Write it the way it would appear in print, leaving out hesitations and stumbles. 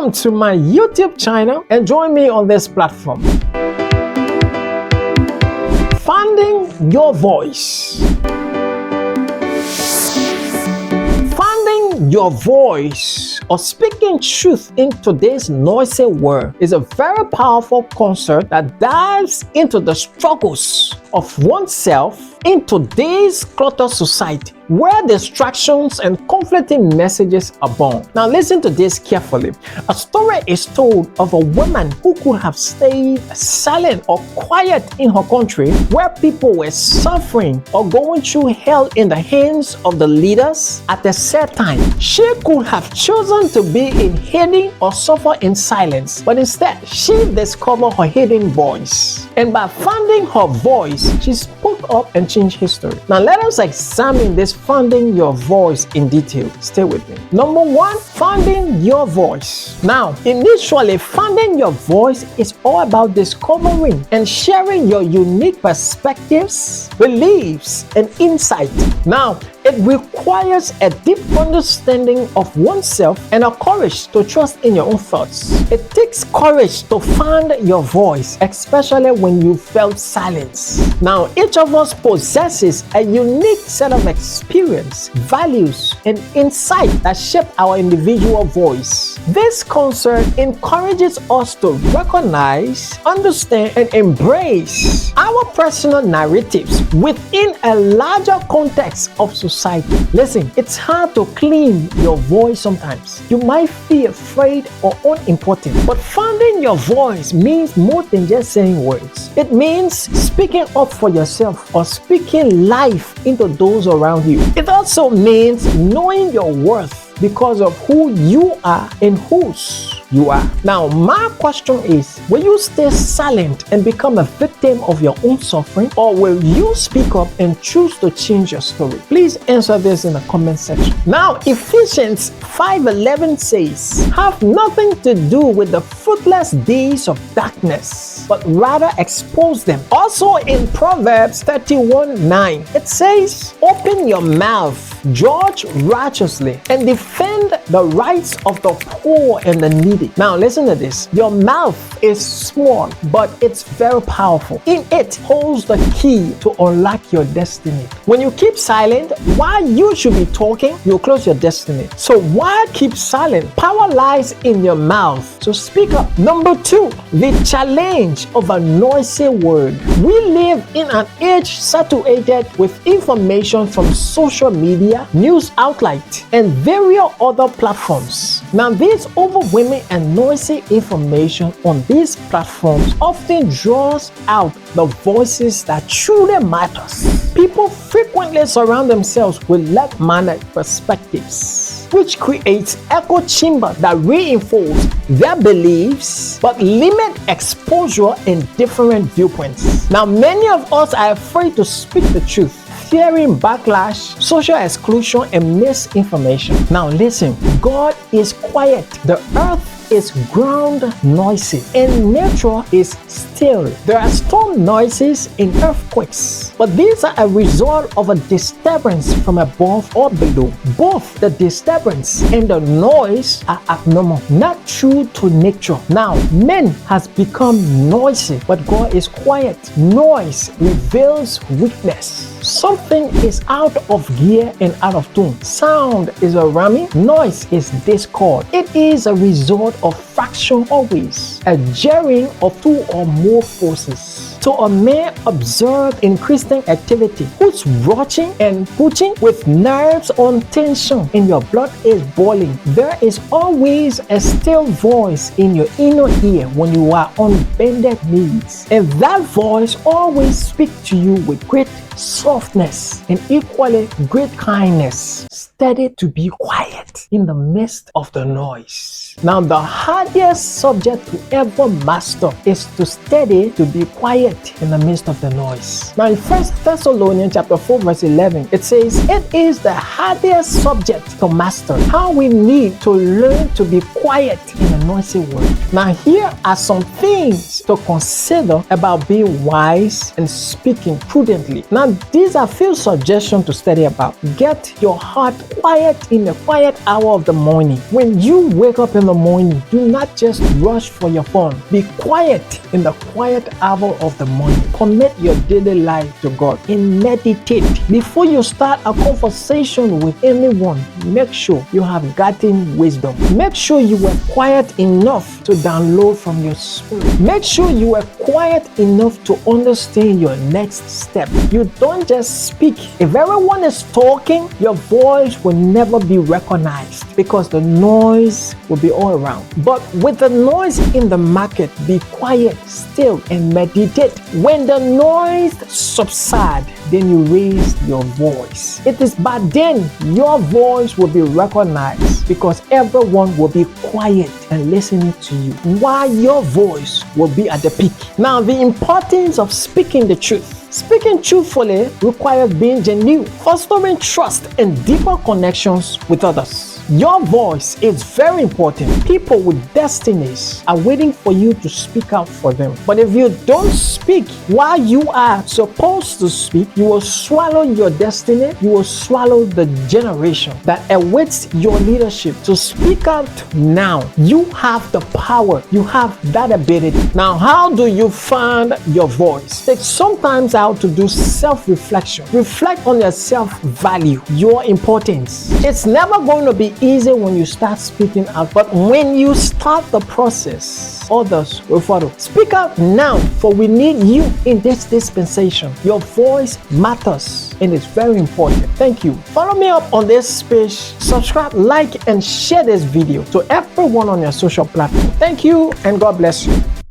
Welcome to my YouTube channel and join me on this platform. Finding your voice. Finding your voice or speaking truth in today's noisy world is a very powerful concept that dives into the struggles of oneself in today's cluttered society, where distractions and conflicting messages abound. Now listen to this carefully. A story is told of a woman who could have stayed silent or quiet in her country where people were suffering or going through hell in the hands of the leaders at a set time. She could have chosen to be in hiding or suffer in silence, but instead she discovered her hidden voice. And by finding her voice, she spoke up and changed history. Now let us examine this finding your voice in detail. Stay with me. Number one, finding your voice. Now, initially, finding your voice is all about discovering and sharing your unique perspectives, beliefs, and insight. Now, it requires a deep understanding of oneself and a courage to trust in your own thoughts. It takes courage to find your voice, especially when you felt silence. Now, each of us possesses a unique set of experience, values, and insight that shape our individual voice. This concept encourages us to recognize, understand, and embrace our personal narratives within a larger context of society. Listen, it's hard to claim your voice sometimes. You might feel afraid or unimportant, but finding your voice means more than just saying words. It means speaking up for yourself or speaking life into those around you. It also means knowing your worth because of who you are and whose you are. Now, my question is, will you stay silent and become a victim of your own suffering, or will you speak up and choose to change your story? Please answer this in the comment section. Now, Ephesians 5:11 says, have nothing to do with the fruitless deeds of darkness, but rather expose them. Also in Proverbs 31:9, it says, open your mouth, judge righteously, and defend the rights of the poor and the needy. Now listen to this. Your mouth is small, but it's very powerful. In it holds the key to unlock your destiny. When you keep silent, while you should be talking, you'll close your destiny. So why keep silent? Power lies in your mouth. So speak up. Number two, the challenge of a noisy world. We live in an age saturated with information from social media, news outlets, and various other platforms. Now, this overwhelming and noisy information on these platforms often draws out the voices that truly matters. People frequently surround themselves with like-minded perspectives, which creates echo chambers that reinforce their beliefs but limit exposure in different viewpoints. Now, many of us are afraid to speak the truth, fearing backlash, social exclusion, and misinformation. Now listen, God is quiet. The earth is ground noisy and nature is still. There are storm noises and earthquakes, but these are a result of a disturbance from above or below. Both the disturbance and the noise are abnormal, not true to nature. Now, man has become noisy, but God is quiet. Noise reveals weakness. Something is out of gear and out of tune. Sound is a ramming, noise is discord. It is a result of fraction always, a jarring of two or more forces. So a man observed in Christian activity who's watching and pushing with nerves on tension and your blood is boiling. There is always a still voice in your inner ear when you are on bended knees. And that voice always speaks to you with great softness and equally great kindness. Study to be quiet in the midst of the noise. Now, the hardest subject to ever master is to study to be quiet quiet in the midst of the noise. Now in 1 Thessalonians chapter 4 verse 11, it says, it is the hardest subject to master, how we need to learn to be quiet in a noisy world. Now here are some things to consider about being wise and speaking prudently. Now these are few suggestions to study about. Get your heart quiet in the quiet hour of the morning. When you wake up in the morning, do not just rush for your phone. Be quiet in the quiet hour of the morning. Commit your daily life to God and meditate. Before you start a conversation with anyone, make sure you have gotten wisdom. Make sure you were quiet enough to download from your spirit. Make sure you were quiet enough to understand your next step. You don't just speak. If everyone is talking, your voice will never be recognized because the noise will be all around. But with the noise in the market, be quiet, still, and meditate. When the noise subsides, then you raise your voice. It is by then your voice will be recognized because everyone will be quiet and listening to you while your voice will be at the peak. Now, the importance of speaking the truth. Speaking truthfully requires being genuine, fostering trust and deeper connections with others. Your voice is very important. People with destinies are waiting for you to speak out for them. But if you don't speak while you are supposed to speak, you will swallow your destiny. You will swallow the generation that awaits your leadership. To speak out now, you have the power. You have that ability. Now, how do you find your voice? Take some time out to do self-reflection. Reflect on your self-value, your importance. It's never going to be easy when you start speaking out, but when you start the process, others will follow. Speak out now, for we need you in this dispensation. Your voice matters and it's very important. Thank you. Follow me up on this page, subscribe, like, and share this video to everyone on your social platform. Thank you and God bless you.